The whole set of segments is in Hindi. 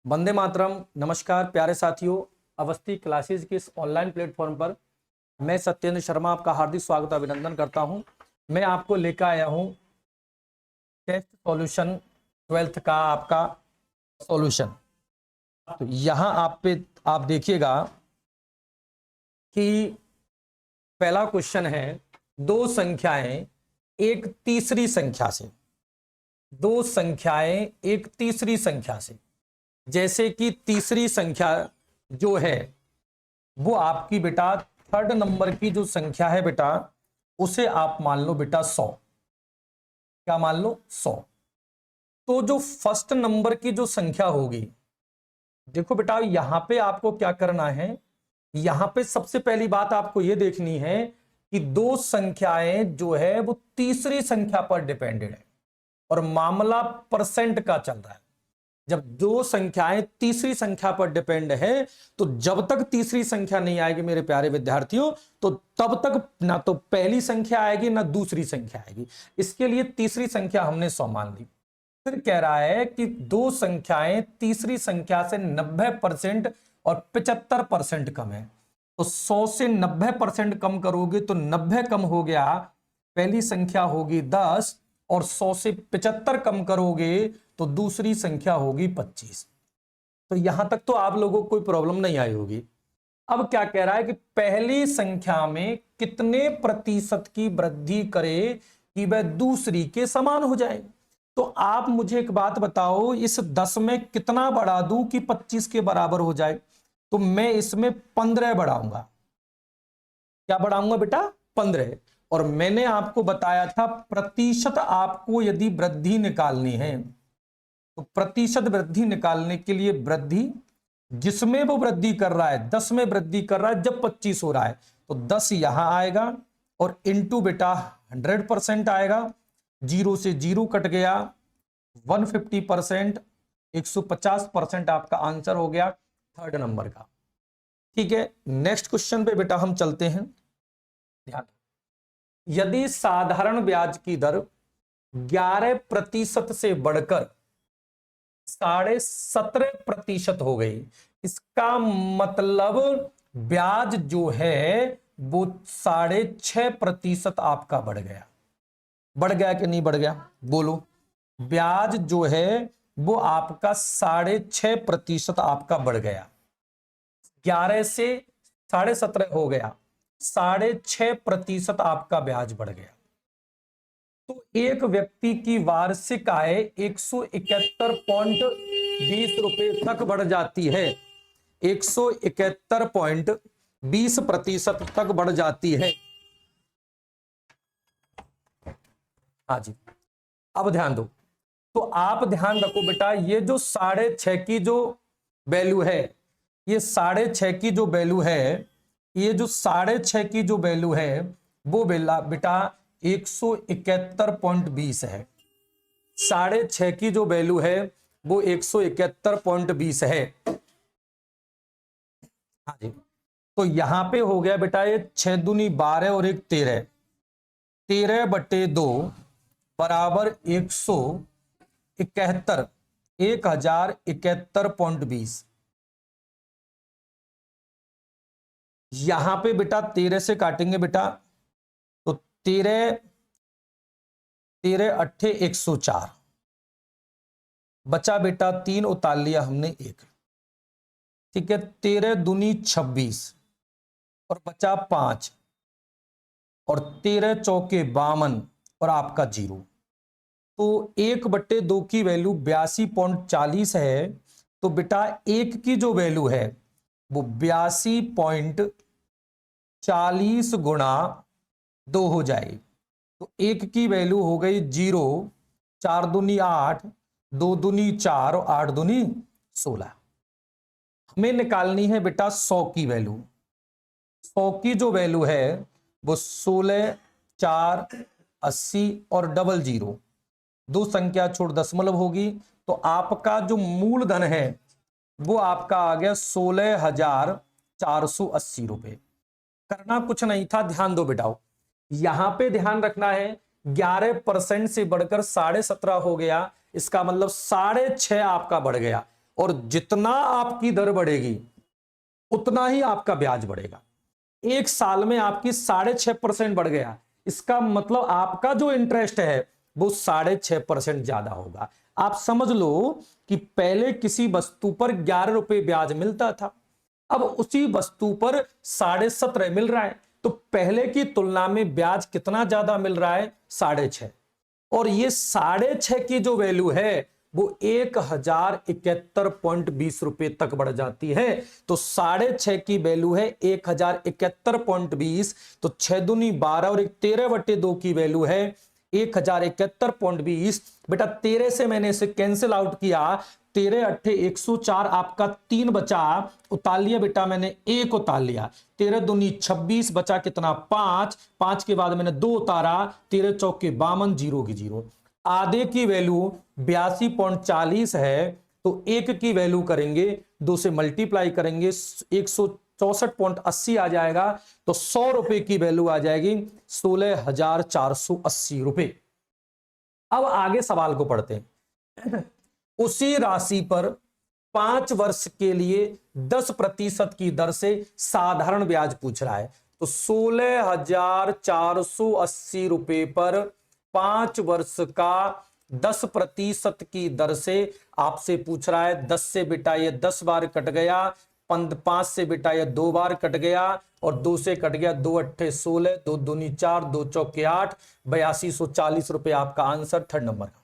वंदे मातरम। नमस्कार प्यारे साथियों, अवस्थी क्लासेस के इस ऑनलाइन प्लेटफॉर्म पर मैं सत्येंद्र शर्मा आपका हार्दिक स्वागत अभिनंदन करता हूं। मैं आपको लेकर आया हूं टेस्ट सॉल्यूशन 12th का आपका सॉल्यूशन। तो यहां आप देखिएगा कि पहला क्वेश्चन है, दो संख्याएं एक तीसरी संख्या से, दो संख्याएं एक तीसरी संख्या से, जैसे कि तीसरी संख्या जो है वो आपकी बेटा थर्ड नंबर की जो संख्या है बेटा, उसे आप मान लो बेटा 100। क्या मान लो? 100। तो जो फर्स्ट नंबर की जो संख्या होगी, देखो बेटा यहां पे आपको क्या करना है, यहां पे सबसे पहली बात आपको यह देखनी है कि दो संख्याएं जो है वो तीसरी संख्या पर डिपेंडेंट है और मामला परसेंट का चल रहा है। जब दो संख्याएं तीसरी संख्या पर डिपेंड है तो जब तक तीसरी संख्या नहीं आएगी मेरे प्यारे विद्यार्थियों, तो तब तक ना तो पहली संख्या आएगी ना दूसरी संख्या आएगी। इसके लिए तीसरी संख्या हमने 100 मान ली। फिर कह रहा है कि दो संख्याएं तीसरी संख्या से 90% और 75% कम है। तो 100 से 90% कम करोगे तो 90 कम हो गया, पहली संख्या होगी 10, और 100 से 75 कम करोगे तो दूसरी संख्या होगी 25। तो यहां तक तो आप लोगों को कोई प्रॉब्लम नहीं आई होगी। अब क्या कह रहा है कि पहली संख्या में कितने प्रतिशत की वृद्धि करे कि वह दूसरी के समान हो जाए। तो आप मुझे एक बात बताओ, इस 10 में कितना बढ़ा दूं कि 25 के बराबर हो जाए? तो मैं इसमें 15 बढ़ाऊंगा। क्या बढ़ाऊंगा बेटा? 15। और मैंने आपको बताया था प्रतिशत आपको यदि वृद्धि निकालनी है तो प्रतिशत वृद्धि निकालने के लिए वृद्धि जिसमें वो वृद्धि कर रहा है, 10 में वृद्धि कर रहा है जब 25 हो रहा है, तो 10 यहां आएगा और इंटू बेटा 100% आएगा। 0 से 0 कट गया, 150%, 150% आपका आंसर हो गया थर्ड नंबर का। ठीक है, नेक्स्ट क्वेश्चन पे बेटा हम चलते हैं। ध्यान, यदि साधारण ब्याज की दर 11% से बढ़कर 17.5% हो गई, इसका मतलब ब्याज जो है वो 6.5% आपका बढ़ गया। बढ़ गया कि नहीं बढ़ गया? बोलो। ब्याज जो है वो आपका 6.5% आपका बढ़ गया। 11 से 17.5 हो गया, 6.5% आपका ब्याज बढ़ गया। तो एक व्यक्ति की वार्षिक आय 171.20 रुपए तक बढ़ जाती है। 171.20% तक बढ़ जाती है। हाँ जी, अब ध्यान दो। तो आप ध्यान रखो बेटा, ये जो 6.5 की जो वैल्यू है, ये 6.5 की जो वैल्यू है, ये जो 6.5 की जो वैल्यू है वो बेटा 171.20 है। 6.5 की जो वैल्यू है वो 171.20 है। हाँ जी, तो यहां पे हो गया बेटा ये 6 दूनी 12 और 1 13, 13/2 बराबर 171, 1071.20। यहां पे बेटा 13 से काटेंगे बेटा तो 13 13 अट्ठे 104, बचा बेटा 3, उतार लिया हमने 1। ठीक है, 13 दूनी 26 और बचा 5 और 13 चौके 52 और आपका 0। तो 1/2 की वैल्यू 82.40 है। तो बेटा एक की जो वैल्यू है वो 82.40 गुणा 2 हो जाएगी। तो एक की वैल्यू हो गई 0, 4 दूनी 8, 2 दूनी 4 और 8 दूनी 16। हमें निकालनी है बेटा 100 की वैल्यू। 100 की जो वैल्यू है वो 16, 4, 80 और 00, दो संख्या छोड़ दशमलव होगी। तो आपका जो मूलधन है वो आपका आ गया 16,480 रुपए। करना कुछ नहीं था, ध्यान दो बेटाओ। यहां पे ध्यान रखना है 11% से बढ़कर 17.5 हो गया, इसका मतलब 6.5 आपका बढ़ गया। और जितना आपकी दर बढ़ेगी उतना ही आपका ब्याज बढ़ेगा। एक साल में आपकी 6.5% बढ़ गया, इसका मतलब आपका जो इंटरेस्ट है वो 6.5% ज्यादा होगा। आप समझ लो कि पहले किसी वस्तु पर 11 रुपए ब्याज मिलता था, अब उसी वस्तु पर 17.5 मिल रहा है, तो पहले की तुलना में ब्याज कितना ज्यादा मिल रहा है? 6.5। और ये 6.5 की जो वैल्यू है वो 1071.20 रुपए तक बढ़ जाती है। तो 6.5 की वैल्यू है 1071.20, तो 6 दूनी 12 और 13/2 की वैल्यू है 1071.20। बेटा 13 से मैंने इसे कैंसिल आउट किया, 13 अट्ठे 104, आपका 3 बचा, उतार लिया बेटा मैंने, 1 उतार लिया, 13 दूनी 26, बचा कितना? 5, 5 के बाद मैंने 2 उतारा, 13 चौके 52, 0 की 0। आधे की वैल्यू 82.40 है, तो 1 की वैल्यू करेंगे 2 से मल्टीप्लाई करेंगे 164.80 आ जाएगा, तो 100 रुपए की वैल्यू आ जाएगी 16,480 रुपए। अब आगे सवाल को पढ़ते हैं। उसी राशि पर 5 वर्ष के लिए 10% की दर से साधारण ब्याज पूछ रहा है, तो 16,480 रुपए पर 5 वर्ष का 10% की दर से आपसे पूछ रहा है। 10 से बेटा ये 10 बार कट गया, 5 से बेटा ये 2 बार कट गया, और 2 से कट गया, 2 अट्ठे 16, 2 दूनी 4, 2 चौके 8, 8240 रुपए आपका आंसर थर्ड नंबर का।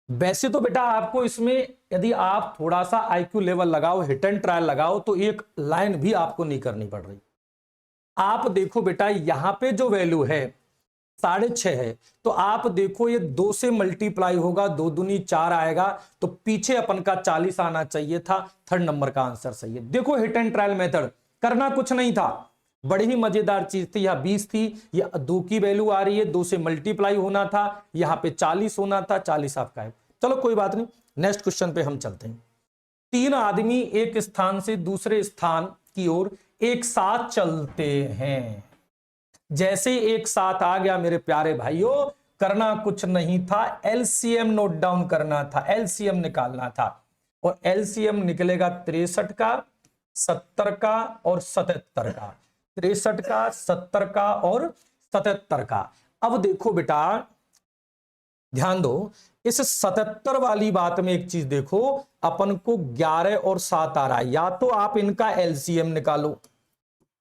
वैसे तो बेटा आपको इसमें यदि आप थोड़ा सा आईक्यू लेवल लगाओ, हिट एंड ट्रायल लगाओ, तो एक लाइन भी आपको नहीं करनी पड़ रही। आप देखो बेटा यहां पे जो वैल्यू है 6.5 है, तो आप देखो ये 2 से मल्टीप्लाई होगा, 2 दूनी 4 आएगा, तो पीछे अपन का 40 आना चाहिए था। थर्ड नंबर का आंसर सही है। देखो हिट एंड ट्रायल मेथड, करना कुछ नहीं था, बड़ी ही मजेदार चीज थी। यहां 20 थी, यह 2 की वैल्यू आ रही है, 2 से मल्टीप्लाई होना था, यहां पे 40 होना था, 40 आपका है। चलो कोई बात नहीं, नेक्स्ट क्वेश्चन पे हम चलते हैं। 3 आदमी एक स्थान से दूसरे स्थान की ओर एक साथ चलते हैं। जैसे एक साथ आ गया मेरे प्यारे भाइयों, करना कुछ नहीं था, एलसीएम नोट डाउन करना था, एलसीएम निकालना था। और एलसीएम निकलेगा 63 का, 70 का और 77 का, 63 का, 70 का और 77 का। अब देखो बेटा ध्यान दो, इस 77 वाली बात में एक चीज देखो, अपन को 11 और 7 आ रहा है, या तो आप इनका एलसीएम निकालो,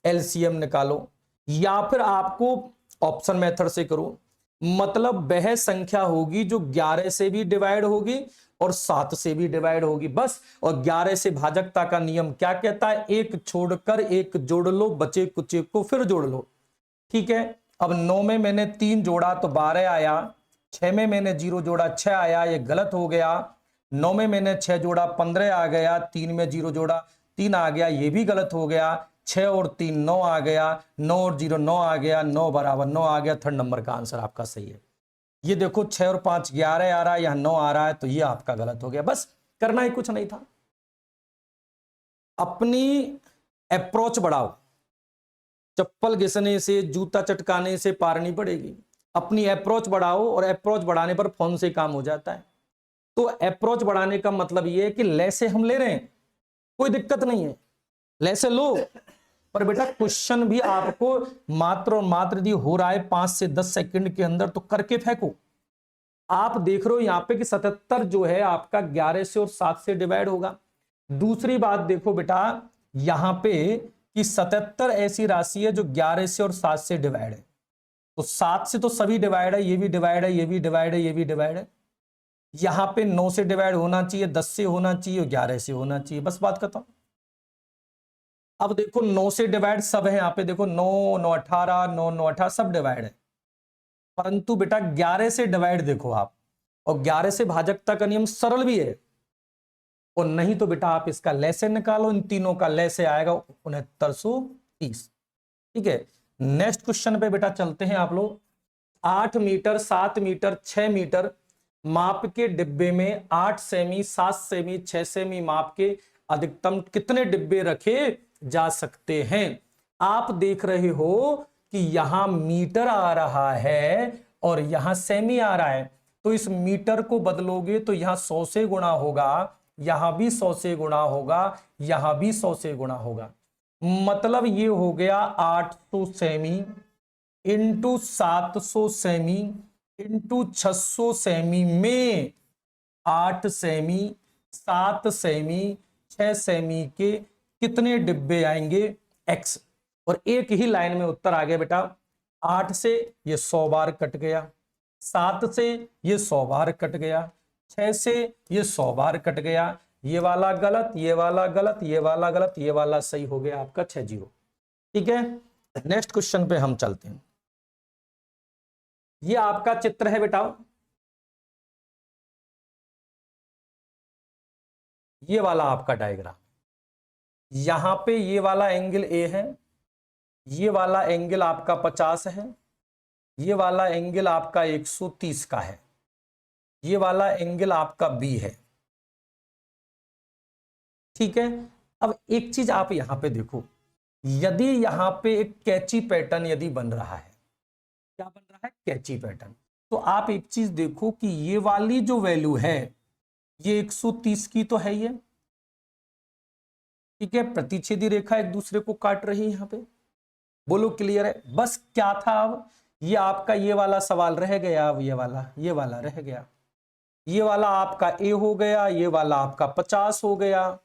एलसीएम निकालो, या फिर आपको ऑप्शन मेथड से करो। मतलब वह संख्या होगी जो 11 से भी डिवाइड होगी और 7 से भी डिवाइड होगी, बस। और 11 से भाजकता का नियम क्या कहता है? एक छोड़कर एक जोड़ लो, बचे कुचे को फिर जोड़ लो, ठीक है। अब 9 में मैंने 3 जोड़ा तो 12 आया, 6 में मैंने 0 जोड़ा 6 आया, ये गलत हो गया। 9 में मैंने 6 जोड़ा 15 आ गया, 3 में 0 जोड़ा 3 आ गया, ये भी गलत हो गया। 6 और 3 9 आ गया, 9 और 0 9 आ गया, 9 बराबर 9 आ गया। थर्ड नंबर का आंसर आपका सही है। ये देखो 6 और 5 11 आ रहा है, यहां 9 आ रहा है, तो ये आपका गलत हो गया। बस करना ही कुछ नहीं था। अपनी अप्रोच बढ़ाओ, चप्पल घिसने से जूता चटकाने से पार नहीं पड़ेगी। अपनी अप्रोच बढ़ाओ, और अप्रोच बढ़ाने पर फोन से काम हो जाता है। तो अप्रोच बढ़ाने का मतलब ये है कि ले हम ले रहे हैं, कोई दिक्कत नहीं है, ले लो, पर बेटा क्वेश्चन भी आपको मात्र और मात्र यदि हो रहा है 5 से 10 सेकंड के अंदर तो करके फेंको। आप देख रहे हो यहां पे कि 77 जो है आपका 11 से और 7 से डिवाइड होगा। दूसरी बात देखो बेटा यहां पे कि 77 ऐसी राशि है जो 11 से और 7 से डिवाइड है, तो 7 से तो सभी डिवाइड है, ये भी डिवाइड है, ये भी डिवाइड है, ये भी डिवाइड है। यहां पे 9 से डिवाइड होना चाहिए, 10 से होना चाहिए और 11 से होना चाहिए, बस बात खत्म। अब देखो 9 से डिवाइड सब है, यहां पे देखो 9 9 18 9 9 18 सब डिवाइड है, परंतु बेटा 11 से डिवाइड देखो आप, और 11 से भाजकता का नियम सरल भी है। और नहीं तो बेटा आप इसका लैसे निकालो, इन तीनों का लैसे आएगा 6930। ठीक है, नेक्स्ट क्वेश्चन पे बेटा चलते हैं आप लोग। 8 मीटर 7 मीटर 6 मीटर माप के डिब्बे में 8 सेमी 7 सेमी 6 सेमी माप के अधिकतम कितने डिब्बे रखे जा सकते हैं? आप देख रहे हो कि यहां मीटर आ रहा है और यहां सेमी आ रहा है, तो इस मीटर को बदलोगे तो यहां 100 से गुणा होगा, यहां भी 100 से गुणा होगा, यहां भी 100 से गुणा होगा। मतलब ये हो गया 800 semi into 700 semi into 600 semi में 8 सेमी, 7 सेमी, 6 सेमी के कितने डिब्बे आएंगे? x। और एक ही लाइन में उत्तर आ गया बेटा। 8 से ये 100 बार कट गया, 7 से ये 100 बार कट गया, 6 से ये 100 बार कट गया। ये वाला गलत, ये वाला गलत, ये वाला गलत, ये वाला सही हो गया आपका 6 0। ठीक है, नेक्स्ट क्वेश्चन पे हम चलते हैं। ये आपका चित्र है बेटा, ये वाला आपका डायग्राम। यहां पे ये वाला एंगल ए है, ये वाला एंगल आपका 50 है, ये वाला एंगल आपका 130 का है, ये वाला एंगल आपका बी है। ठीक है, अब एक चीज आप यहां पे देखो, यदि यहां पे एक कैची पैटर्न यदि बन रहा है, क्या बन रहा है? कैची पैटर्न। तो आप एक चीज देखो कि ये वाली जो वैल्यू है ये 130 की तो है ये। ठीक है, प्रतिच्छेदी रेखा एक दूसरे को काट रही है यहां पे। बोलो क्लियर है? बस क्या था, अब ये आपका ये वाला सवाल रह गया, अब ये वाला रह गया। ये वाला आपका ए हो गया, ये वाला आपका 50 हो गया,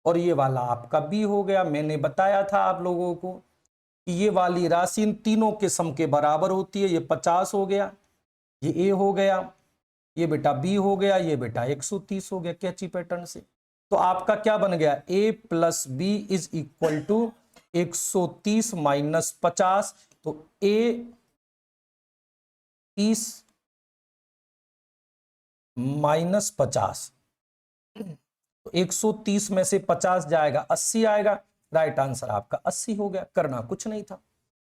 और ये वाला आपका बी हो गया। मैंने बताया था आप लोगों को कि ये वाली राशि इन तीनों के सम के बराबर होती है। ये 50 हो गया, ये ए हो गया, ये बेटा बी हो गया, ये बेटा 130 हो गया कैची पैटर्न से। तो आपका क्या बन गया? A plus B is equal to 130 minus 50। तो ए 30 माइनस 50, तो 130 में से 50 जाएगा, 80 आएगा। राइट आंसर आपका 80 हो गया। करना कुछ नहीं था,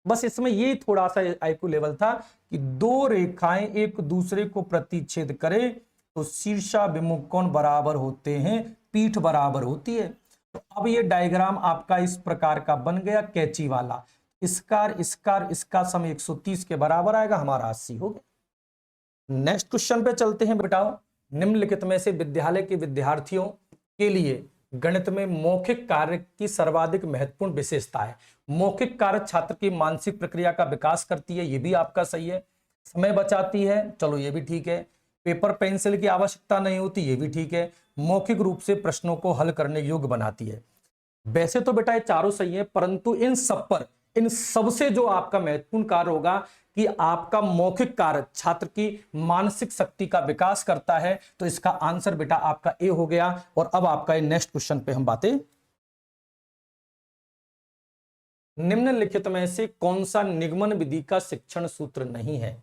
बस इसमें ये थोड़ा सा आईक्यू लेवल था कि दो रेखाएं एक दूसरे को प्रतिच्छेद करें तो शीर्षाभिमुख कोण बराबर होते हैं, पीठ बराबर होती है। तो अब ये डायग्राम आपका इस प्रकार का बन गया कैची वाला। इसका सम 130 के बराबर आएगा, हमारा 80 हो गया। नेक्स्ट क्वेश्चन पे चलते हैं बेटा। निम्नलिखित में से विद्यालय के विद्यार्थियों के लिए गणित में मौखिक कार्य की सर्वाधिक महत्वपूर्ण विशेषता है। मौखिक कार्य छात्र की मानसिक प्रक्रिया का विकास करती है, ये भी आपका सही है। समय बचाती है, चलो ये भी ठीक है। पेपर पेंसिल की आवश्यकता नहीं होती, ये भी ठीक है। मौखिक रूप से प्रश्नों को हल करने योग्य बनाती है। वैसे तो बेटा ये चारों सही है, परंतु इन सबसे जो आपका महत्वपूर्ण कार्य होगा कि आपका मौखिक कार्य छात्र की मानसिक शक्ति का विकास करता है। तो इसका आंसर बेटा आपका ए हो गया। और अब आपका नेक्स्ट क्वेश्चन पे हम बातें। निम्नलिखित में से कौन सा निगमन विधि का शिक्षण सूत्र नहीं है?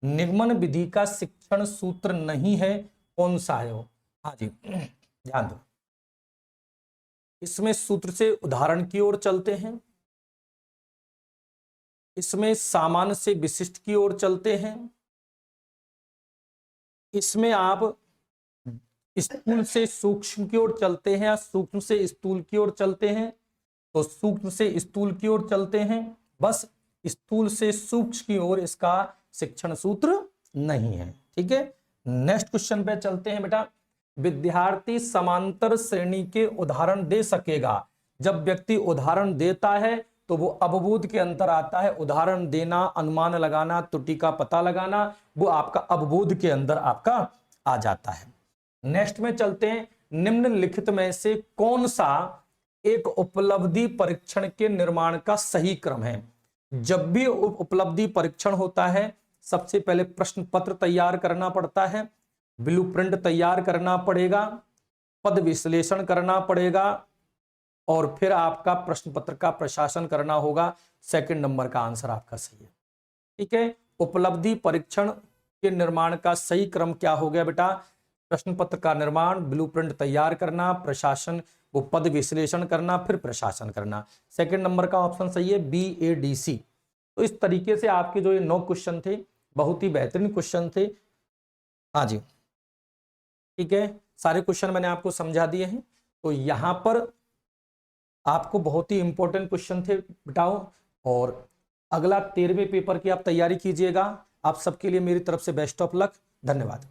निगमन विधि का शिक्षण सूत्र नहीं है, कौन सा है वो? हाँ जी, ध्यान दो। इसमें सूत्र से उदाहरण की ओर चलते हैं, इसमें सामान्य से विशिष्ट की ओर चलते हैं, इसमें आप स्थूल से सूक्ष्म की ओर चलते हैं या सूक्ष्म से स्थूल की ओर चलते हैं। तो सूक्ष्म से स्थूल की ओर चलते हैं, बस स्थूल से सूक्ष्म की ओर इसका शिक्षण सूत्र नहीं है। ठीक है, नेक्स्ट क्वेश्चन पे चलते हैं बेटा। विद्यार्थी समांतर श्रेणी के उदाहरण दे सकेगा। जब व्यक्ति उदाहरण देता है तो वो अवबोध के अंतर आता है। उदाहरण देना, अनुमान लगाना, त्रुटि का पता लगाना, वो आपका अवबोध के अंदर आपका आ जाता है। नेक्स्ट में चलते हैं। निम्नलिखित में से कौन सा एक उपलब्धि परीक्षण के निर्माण का सही क्रम है? जब भी उपलब्धि परीक्षण होता है, सबसे पहले प्रश्न पत्र तैयार करना पड़ता है, ब्लूप्रिंट तैयार करना पड़ेगा, पद विश्लेषण करना पड़ेगा, और फिर आपका प्रश्न पत्र का प्रशासन करना होगा। सेकंड नंबर का आंसर आपका सही है। ठीक है, उपलब्धि परीक्षण के निर्माण का सही क्रम क्या हो गया बेटा? प्रश्न पत्र का निर्माण, ब्लूप्रिंट तैयार करना, प्रशासन वो पद विश्लेषण करना, फिर प्रशासन करना। सेकंड नंबर का ऑप्शन सही है, BADC। तो इस तरीके से आपके जो ये 9 क्वेश्चन थे, बहुत ही बेहतरीन क्वेश्चन थे। हाँ जी, ठीक है, सारे क्वेश्चन मैंने आपको समझा दिए हैं। तो यहां पर आपको बहुत ही इंपॉर्टेंट क्वेश्चन थे बेटाओ। और अगला 13वें पेपर की आप तैयारी कीजिएगा। आप सबके लिए मेरी तरफ से बेस्ट ऑफ लक। धन्यवाद।